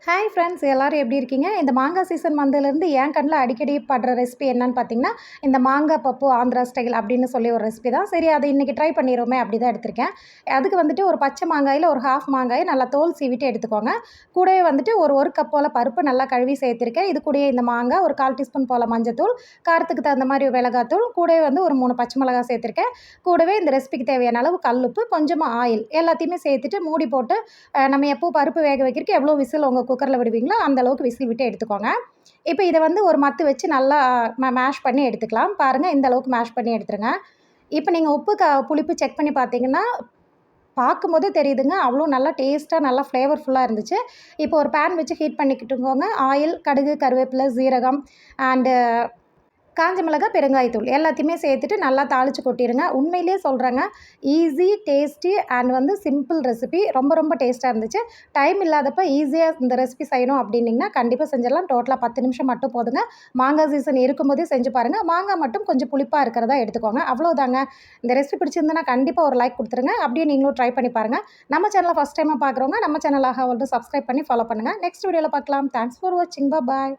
Hi friends எல்லாரும் எப்படி இருக்கீங்க? இந்த மாங்காய் சீசன் வந்ததுலேருந்து என் கண்ணில் அடிக்கடி படுற ரெசிபி என்னன்னு பார்த்தீங்கன்னா, இந்த மாங்காய் பப்பு ஆந்திரா ஸ்டைல் அப்படின்னு சொல்லி ஒரு ரெசிபி தான். சரி அதை இன்றைக்கி ட்ரை பண்ணிடுவோமே அப்படி தான் எடுத்திருக்கேன். அதுக்கு வந்துட்டு ஒரு பச்சை மாங்காயில் ஒரு ஹாஃப் மாங்காயை நல்லா தோல் சீவிட்டு எடுத்துக்கோங்க. கூடவே வந்துட்டு ஒரு கப் போல் பருப்பு நல்லா கழுவி சேர்த்துருக்கேன். இது கூடயே இந்த மாங்காய் ஒரு 1/4 டீஸ்பூன் போல் மஞ்சத்தூள், காரத்துக்கு தகுந்த மாதிரி மிளகாத்தூள், கூடவே வந்து ஒரு 3 பச்சை மிளகாய் சேர்த்துருக்கேன். கூடவே இந்த ரெசிபிக்கு தேவையான அளவு கல்லுப்பு, கொஞ்சமாக ஆயில் எல்லாத்தையுமே சேர்த்துட்டு மூடி போட்டு நம்ம எப்போ பருப்பு வேக வைக்கிறதுக்கு எவ்வளோ விசில் உங்கள் குக்கரில் விடுவீங்களோ அந்த அளவுக்கு விசில் விட்டு எடுத்துக்கோங்க. இப்போ இதை வந்து ஒரு மத்து வச்சு நல்லா மேஷ் பண்ணி எடுத்துக்கலாம். பாருங்கள், இந்த அளவுக்கு மேஷ் பண்ணி எடுத்துருங்க. இப்போ நீங்கள் உப்பு புளிப்பு செக் பண்ணி பார்த்தீங்கன்னா பார்க்கும்போதே தெரியுதுங்க, அவ்வளோ நல்லா டேஸ்ட்டாக நல்லா ஃப்ளேவர்ஃபுல்லாக இருந்துச்சு. இப்போ ஒரு பேன் வச்சு ஹீட் பண்ணிக்கிட்டுக்கோங்க. ஆயில், கடுகு, கருவேப்பிலை, சீரகம் அண்டு காஞ்ச மிளகாய், பெருங்காயத்தூள் எல்லாத்தையுமே சேர்த்துட்டு நல்லா தாளித்து கொட்டிடுங்க. உண்மையிலேயே சொல்கிறேங்க, ஈஸி, டேஸ்டி அண்ட் வந்து சிம்பிள் ரெசிபி. ரொம்ப ரொம்ப டேஸ்ட்டாக இருந்துச்சு. டைம் இல்லாதப்போ ஈஸியாக இந்த ரெசிபி செய்யணும் அப்படின்னிங்கன்னா கண்டிப்பாக செஞ்சிடலாம். டோட்டலாக 10 நிமிஷம் மட்டும் போதுங்க. மாங்காய் சீசன் இருக்கும்போதே செஞ்சு பாருங்கள். மாங்காய் மட்டும் கொஞ்சம் புளிப்பாக இருக்கிறதா எடுத்துக்கோங்க. அவ்வளோதாங்க. இந்த ரெசிபி பிடிச்சிருந்ததுன்னா கண்டிப்பாக ஒரு லைக் கொடுத்துருங்க. அப்படியே நீங்களும் ட்ரை பண்ணி பாருங்கள். நம்ம சேனலை ஃபஸ்ட் டைமாக பார்க்குறவங்க நம்ம சேனலாக வந்து சப்ஸ்கிரைப் பண்ணி ஃபாலோ பண்ணுங்கள். நெக்ஸ்ட் வீடியோவில் பார்க்கலாம். தேங்க்ஸ் ஃபார் வாட்சிங். பாய்.